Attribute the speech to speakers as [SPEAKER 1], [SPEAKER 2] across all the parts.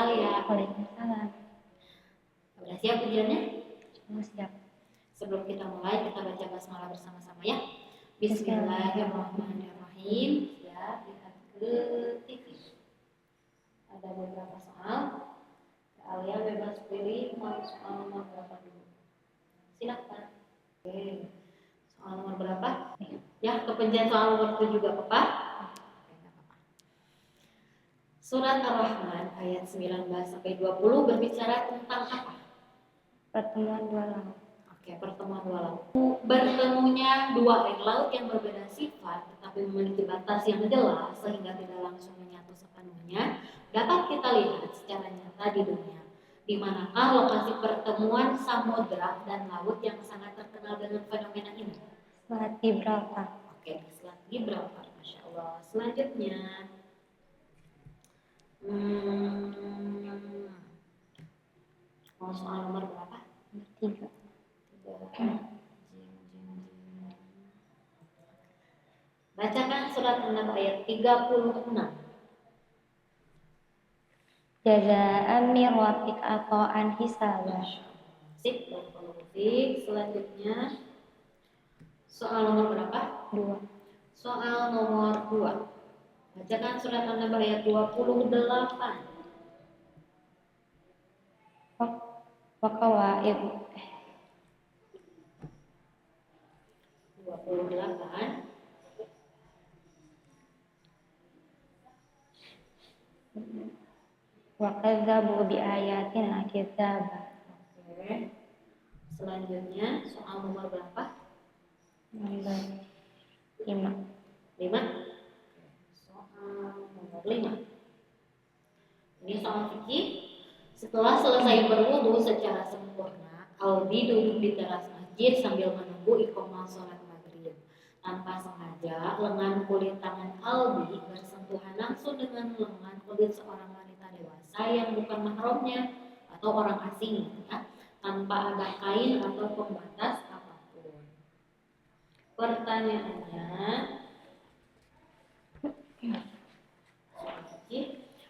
[SPEAKER 1] Alia.
[SPEAKER 2] Waalaikumsalam.
[SPEAKER 1] Udah siap ujiannya?
[SPEAKER 2] Siap.
[SPEAKER 1] Sebelum kita mulai, kita baca basmalah bersama-sama ya. Bismillahirrahmanirrahim. Ya, lihat ke TV. Ada beberapa soal. Alia bebas pilih mau soal nomor berapa dulu. Silakan. Oke. Soal nomor berapa? Ya, kepencet soal nomor itu juga, Bapak. Surat Ar-Rahman ayat 19 sampai 20 berbicara tentang apa?
[SPEAKER 2] Pertemuan dua laut.
[SPEAKER 1] Oke, pertemuan dua laut. Bertemunya dua air laut yang berbeda sifat tetapi memiliki batas yang jelas sehingga tidak langsung menyatu sepenuhnya dapat kita lihat secara nyata di dunia. Di manakah lokasi pertemuan samudra dan laut yang sangat terkenal dengan fenomena ini?
[SPEAKER 2] Selat Gibraltar.
[SPEAKER 1] Oke, Selat Gibraltar, Masya Allah. Selanjutnya, mau soal nomor berapa?
[SPEAKER 2] 3.
[SPEAKER 1] Bacakan surat 6 ayat 36.
[SPEAKER 2] Jazaan min rabbik ata'an hisaba.
[SPEAKER 1] Sip, selanjutnya soal nomor berapa?
[SPEAKER 2] 2.
[SPEAKER 1] Soal nomor 2. Bacakan surat 6 ayat 28.
[SPEAKER 2] Waqawa'id
[SPEAKER 1] 28.
[SPEAKER 2] wa kadzabu bi ayatina kadzaba.
[SPEAKER 1] Oke. Selanjutnya soal nomor berapa?
[SPEAKER 2] Nomor 5.
[SPEAKER 1] 5. Soal nomor 5. Ini soal fikih. Setelah selesai berwudu secara sempurna, Aldi duduk di teras masjid sambil menunggu iqamah sholat maghrib. Tanpa sengaja, lengan kulit tangan Aldi bersentuhan langsung dengan lengan kulit seorang wanita dewasa yang bukan mahramnya atau orang asing, ya, tanpa ada kain atau pembatas apapun. Pertanyaannya,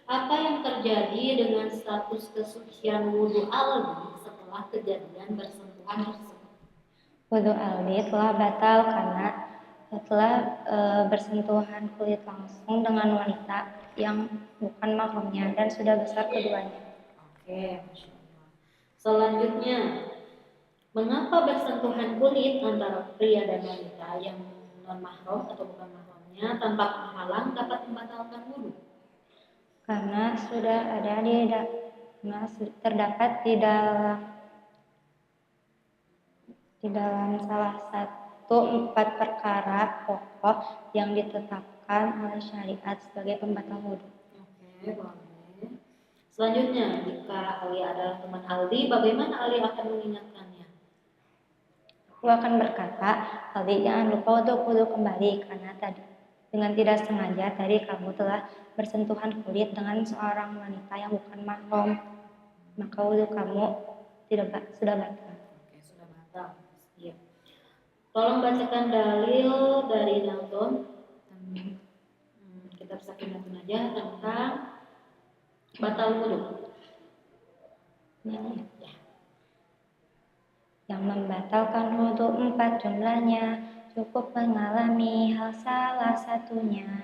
[SPEAKER 1] apa yang terjadi dengan status kesucian wudu Aldi setelah kejadian bersentuhan tersebut?
[SPEAKER 2] Wudu Aldi telah batal karena setelah bersentuhan kulit langsung dengan wanita yang bukan mahramnya dan sudah besar keduanya.
[SPEAKER 1] Oke, Masya Allah. Selanjutnya, mengapa bersentuhan kulit antara pria dan wanita yang non mahram atau bukan mahramnya tanpa penghalang dapat membatalkan wudu?
[SPEAKER 2] Karena sudah ada terdapat di dalam salah satu 4 perkara pokok yang ditetapkan oleh syariat sebagai pembatal wudu.
[SPEAKER 1] Oke, boleh. Selanjutnya, jika Ali adalah teman Aldi, bagaimana Ali akan mengingatkannya?
[SPEAKER 2] Aku akan berkata, Aldi, jangan lupa untuk wudu kembali karena dengan tidak sengaja tadi kamu telah bersentuhan kulit dengan seorang wanita yang bukan mahram, maka wudu kamu sudah batal.
[SPEAKER 1] Oke, sudah batal. Iya. Tolong bacakan dalil dari Dalton. Kita bisa kinatun aja tentang batal wudu.
[SPEAKER 2] Ya. Yang membatalkan wudu 4 jumlahnya, cukup mengalami hal salah satunya.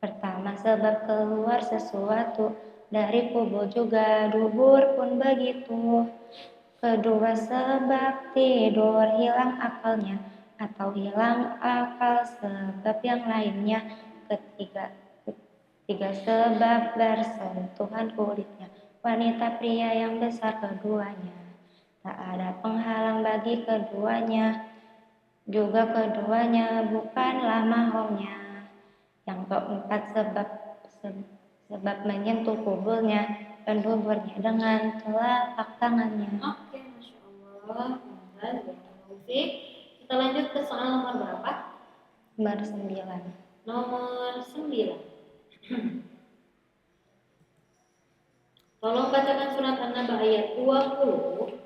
[SPEAKER 2] Pertama, sebab keluar sesuatu dari kubur, juga dubur pun begitu. Kedua, sebab tidur hilang akalnya atau hilang akal sebab yang lainnya. Ketiga, sebab bersentuhan kulitnya wanita pria yang besar keduanya. Tak ada penghalang bagi keduanya, juga keduanya bukanlah mahramnya. Yang keempat, sebab menyentuh kuburnya dan duburnya dengan telapak tangannya.
[SPEAKER 1] Oke, Masya Allah. Kita lanjut ke soal nomor berapa?
[SPEAKER 2] Nomor 9.
[SPEAKER 1] Nomor 9. Tolong bacakan surat An-Naba ayat 20.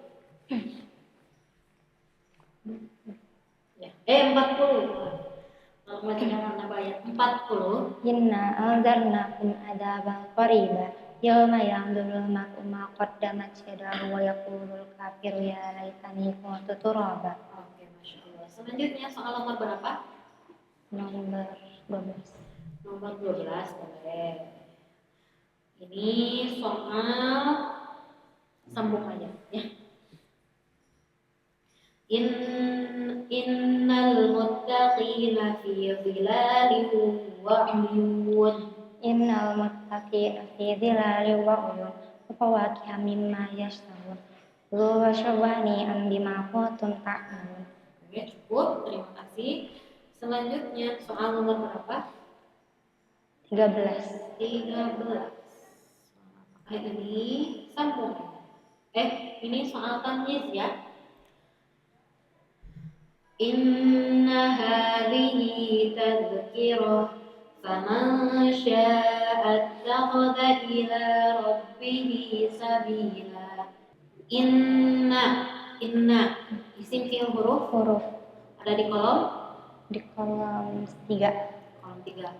[SPEAKER 1] Ya, 40. Tolong bacakan An-Naba ayat 40.
[SPEAKER 2] Inna anzarnakum adzabal qariba Yauma ya'dhurul mar'u ma qaddamat yadahu wa yaqulul kafiru ya laitani kuntu turaba.
[SPEAKER 1] Oke, Masya Allah. Selanjutnya soal nomor berapa?
[SPEAKER 2] Nomor 12.
[SPEAKER 1] Nomor 12 boleh. Ini soal sambung aja ya. Innal muttaqina fi dhilalin wa 'uyun.
[SPEAKER 2] Innal muttaqina fi dhilalin wa 'uyun wa fawakiha mimma yashtahun. Kulu washrabu hani'an bima kuntum ta'malun.
[SPEAKER 1] Oke, cukup. Terima kasih. Selanjutnya soal nomor berapa?
[SPEAKER 2] 13.
[SPEAKER 1] 13. Ini sambung. Ini soal tamyiz ya. Inna hadhihi tadhkirah faman syaa'a ittakhadha ila rabbih sabila. Inna isim fi'il huruf
[SPEAKER 2] Huruf
[SPEAKER 1] ada di kolom
[SPEAKER 2] di kolom 3.
[SPEAKER 1] kolom 3.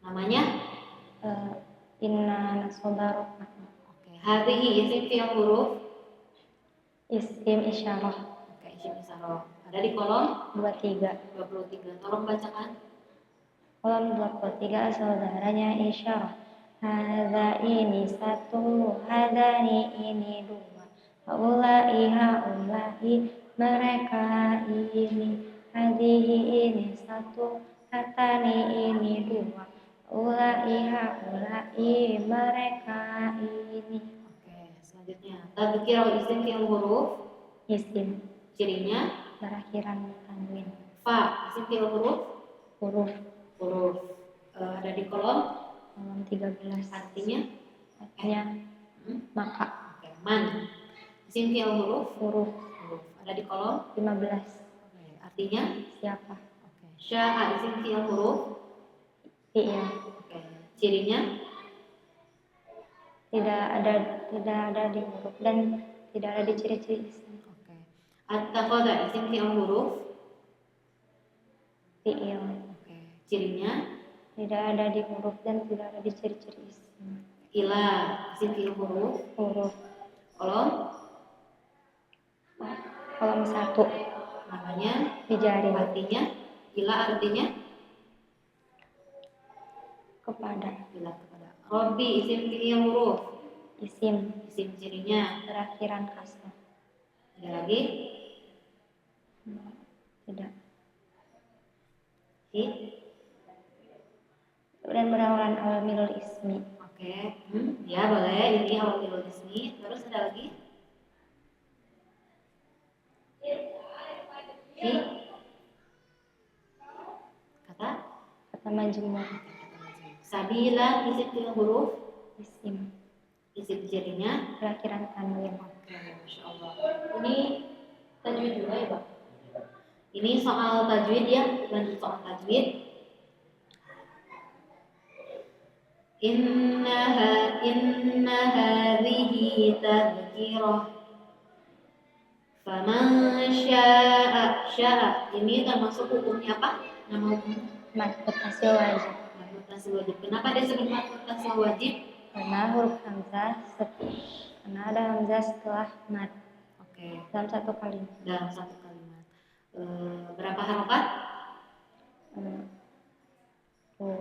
[SPEAKER 1] Namanya
[SPEAKER 2] Inna nasobaru.
[SPEAKER 1] oke. Hadhihi isim fi'il huruf
[SPEAKER 2] Isim isyarah
[SPEAKER 1] oke, isim isyarah ada di kolom
[SPEAKER 2] 23.
[SPEAKER 1] 23. Tolong bacakan.
[SPEAKER 2] Kolom 23 saudaranya isyarah. Hadza ini satu, hadani ini dua. Haulai mereka ini. Hadihi ini satu, hatani ini dua. Haulai mereka ini.
[SPEAKER 1] Oke, selanjutnya tadzkirah isim fi'il huruf
[SPEAKER 2] Isim
[SPEAKER 1] cirinya
[SPEAKER 2] berakhiran tanwin.
[SPEAKER 1] fa isim fi'il huruf
[SPEAKER 2] Huruf
[SPEAKER 1] ada di kolom
[SPEAKER 2] 13.
[SPEAKER 1] artinya
[SPEAKER 2] Maka.
[SPEAKER 1] oke, man isim fi'il huruf
[SPEAKER 2] Huruf
[SPEAKER 1] ada di kolom
[SPEAKER 2] 15.
[SPEAKER 1] oke, artinya
[SPEAKER 2] Siapa?
[SPEAKER 1] oke. Sya'a isim fi'il huruf
[SPEAKER 2] Fi'il.
[SPEAKER 1] oke, cirinya
[SPEAKER 2] Tidak ada di huruf dan tidak ada di ciri-ciri isim.
[SPEAKER 1] oke. At-taqadha isim fi'il huruf
[SPEAKER 2] Fi'il.
[SPEAKER 1] oke, cirinya
[SPEAKER 2] Tidak ada di huruf dan tidak ada di ciri-ciri isim.
[SPEAKER 1] ila isim fi'il huruf
[SPEAKER 2] Huruf
[SPEAKER 1] kolom
[SPEAKER 2] kolom 1
[SPEAKER 1] namanya
[SPEAKER 2] dijarin
[SPEAKER 1] artinya ila artinya
[SPEAKER 2] kepada.
[SPEAKER 1] ila kepada. Robbi isim fi'il huruf
[SPEAKER 2] Isim
[SPEAKER 1] isim cirinya
[SPEAKER 2] berakhiran kasrah.
[SPEAKER 1] ada lagi
[SPEAKER 2] Tidak.
[SPEAKER 1] hi
[SPEAKER 2] Dan berawalan awamilul ismi.
[SPEAKER 1] oke. Ya boleh, ini awal di sini. Terus ada lagi hi kata
[SPEAKER 2] Kata majmur.
[SPEAKER 1] sabila isim fi'il huruf
[SPEAKER 2] Isim
[SPEAKER 1] isim cirinya
[SPEAKER 2] berakhiran tanwin.
[SPEAKER 1] oke, Masya Allah. Ini tajwid juga ya Pak? Ini soal tajwid ya, lanjut soal tajwid. Inna hadhihi tadhkirah faman sya'a ini termasuk hukumnya apa? Nama hukum
[SPEAKER 2] Mad mutasil wajib.
[SPEAKER 1] mutasi wajib. Kenapa dia sebut mutasi wajib?
[SPEAKER 2] Karena huruf hamzah karena ada hamzah setelah mad
[SPEAKER 1] Oke,
[SPEAKER 2] dalam satu kalimat.
[SPEAKER 1] dalam satu kalimat. Berapa harokat?
[SPEAKER 2] 4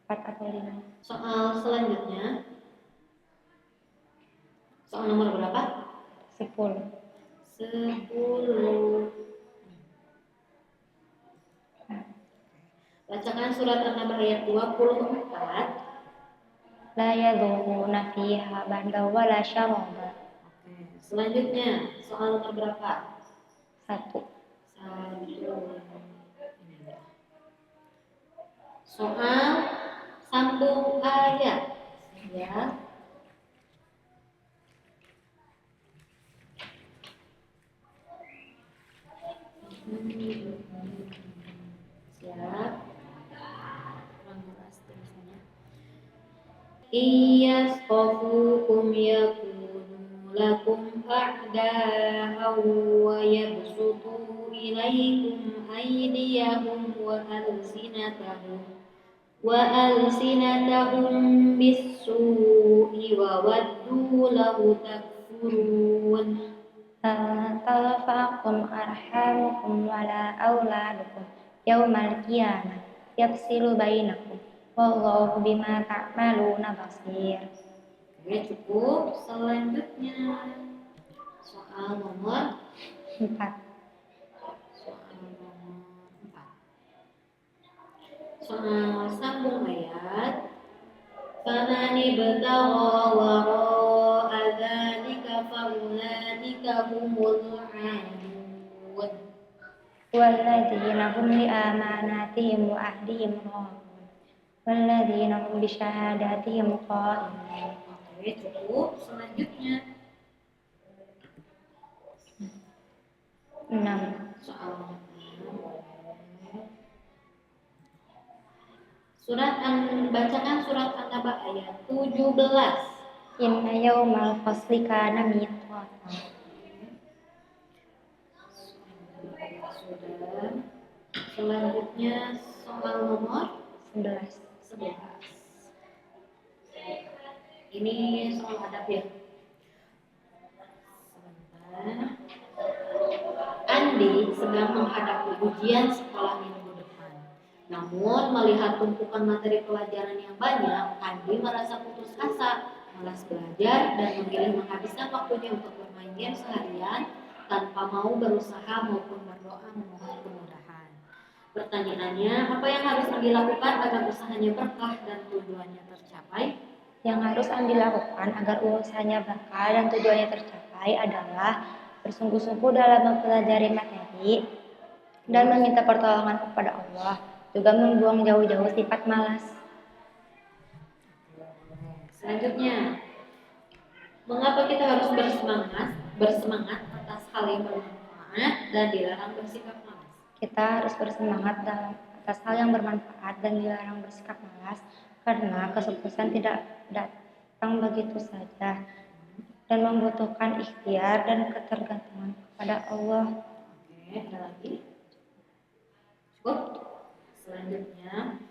[SPEAKER 2] atau 5.
[SPEAKER 1] Soal selanjutnya, soal nomor berapa?
[SPEAKER 2] 10.
[SPEAKER 1] 10. Bacakan surat An-Naml ayat 24.
[SPEAKER 2] La yadhuquna fiha barda wala syaraba.
[SPEAKER 1] Oke, selanjutnya soal nomor berapa?
[SPEAKER 2] 1.
[SPEAKER 1] 1. Soal sambung ayat ya. Siap. Iyasqafukum yakunu lakum a'da'aw wa yabsutu ilaikum aydiyahum wa alsinatahum wa alsinatahum bis-su'i wa waddu law takfurun.
[SPEAKER 2] Talfakum arhamukum wala auladukum yaumal qiyamah yafsilu bainakum wallahu bima ta'maluna basir.
[SPEAKER 1] Oke, cukup. Selanjutnya soal nomor
[SPEAKER 2] 4.
[SPEAKER 1] soal nomor 4. Soal sambung ayat. Famani betagha wara'a dzalika faulaika humul aadun.
[SPEAKER 2] Walladzina hum li amanatihim wa ahdihim ra'un walladzina hum bi syahadatihim qa'imun.
[SPEAKER 1] Oke, cukup. Selanjutnya
[SPEAKER 2] 6.
[SPEAKER 1] soal bacakan surat An-Naba ayat 17.
[SPEAKER 2] Inna yaumal fasli kana miqatan.
[SPEAKER 1] Sudah. Selanjutnya soal nomor
[SPEAKER 2] 11.
[SPEAKER 1] 11. Ini soal adab ya. Sebentar. Andi sedang menghadapi ujian sekolah minggu depan. Namun melihat tumpukan materi pelajaran yang banyak, Andi merasa putus asa, malas belajar, dan memilih menghabiskan waktunya untuk bermain game seharian tanpa mau berusaha maupun berdoa memohon kemudahan. Pertanyaannya, apa yang harus Andi lakukan agar usahanya berkah dan tujuannya tercapai?
[SPEAKER 2] Yang harus Andi lakukan agar usahanya berkah dan tujuannya tercapai adalah bersungguh-sungguh dalam mempelajari materi dan meminta pertolongan kepada Allah, juga membuang jauh-jauh sifat malas.
[SPEAKER 1] Selanjutnya, mengapa kita harus bersemangat atas hal yang bermanfaat dan dilarang bersikap malas?
[SPEAKER 2] Kita harus bersemangat atas hal yang bermanfaat dan dilarang bersikap malas karena kesuksesan tidak datang begitu saja dan membutuhkan ikhtiar dan ketergantungan kepada Allah.
[SPEAKER 1] Oke, ada lagi? Cukup. Selanjutnya,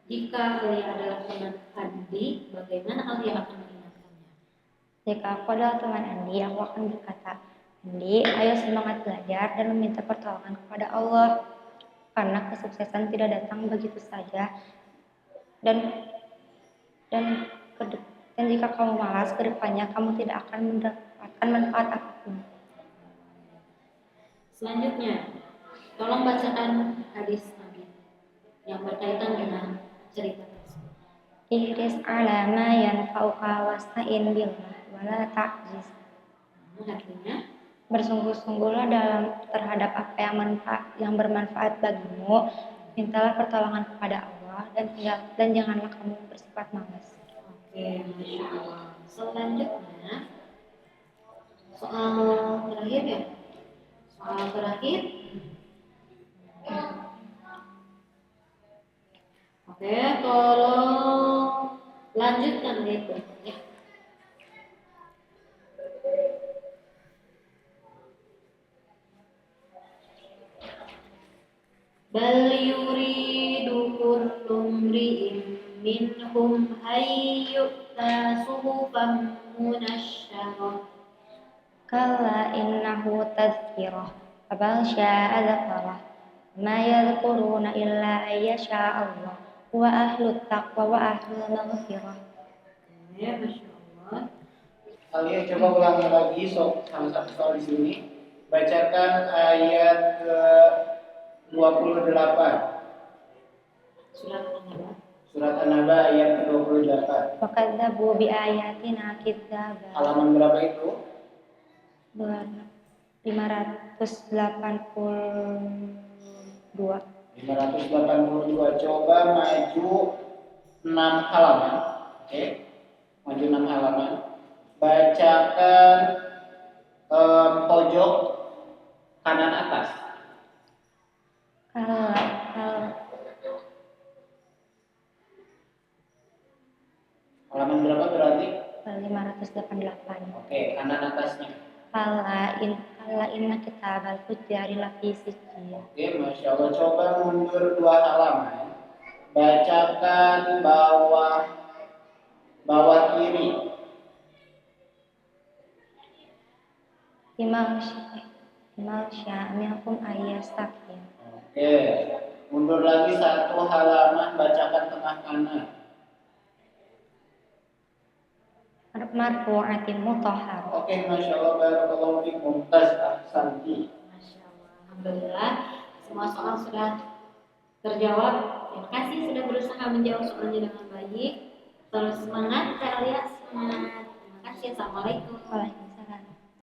[SPEAKER 1] jika Ali adalah teman Andi, bagaimana Ali akan mengingatkannya?
[SPEAKER 2] Jika aku adalah teman Andi, aku akan berkata, Andi, ayo semangat belajar dan meminta pertolongan kepada Allah, karena kesuksesan tidak datang begitu saja. Dan jika kamu malas, ke depannya kamu tidak akan mendapatkan manfaat apapun.
[SPEAKER 1] Selanjutnya, tolong bacakan hadis Nabi yang berkaitan dengan cerita tersebut.
[SPEAKER 2] Ihris ala ma yanfa'uka wasta'in billah wala ta'jiz.
[SPEAKER 1] Artinya,
[SPEAKER 2] Bersungguh-sungguhlah terhadap apa yang bermanfaat bagimu. Mintalah pertolongan kepada Allah dan janganlah kamu bersifat malas.
[SPEAKER 1] oke, Masya Allah. Selanjutnya, soal terakhir ya. Soal terakhir. Oke, tolong lanjutkan itu ya. Bal yuridu kullu imri'in minhum ayyu'ta suhufan munashsharah.
[SPEAKER 2] Kalla innahu tazkirah fabal sya'a dzakarah ma yadhkuruna illa ayyasha Allah wa ahlut taqwa wa ahlul maghfirah.
[SPEAKER 1] Oke, Masya Allah.
[SPEAKER 3] Kalian coba ulangi lagi salah satu soal di sini. Bacakan ayat ke-28.
[SPEAKER 1] Surat An-Naba.
[SPEAKER 3] Surat An-Naba ayat ke-28.
[SPEAKER 2] Wa kadzabu bi ayatina kidzaba.
[SPEAKER 3] Halaman berapa itu?
[SPEAKER 2] 582.
[SPEAKER 3] 582. Coba maju 6 halaman. Oke. Maju 6 halaman. Bacakan pojok kanan atas. Halaman berapa berarti?
[SPEAKER 2] 588.
[SPEAKER 3] Oke, kanan atasnya.
[SPEAKER 2] Kalla inna kitabal fujjari lafi sijjin.
[SPEAKER 3] Oke, Masya Allah. Coba mundur 2 halaman. Bacakan bawah kiri.
[SPEAKER 2] Imal sya'amiakum ayyastakim.
[SPEAKER 3] Oke. Mundur lagi satu halaman, bacakan tengah kanan.
[SPEAKER 2] Marfu'atin mutahhar.
[SPEAKER 3] Oke, Masya Allah, barakallahu fiik, mumtaz, ahsanti.
[SPEAKER 1] Masya Allah. Alhamdulillah semua soal sudah terjawab. Terima kasih sudah berusaha menjawab soalnya dengan baik. Terus semangat Kak Alia, semangat. Terima kasih. Assalamualaikum.
[SPEAKER 2] Waalaikumsalam.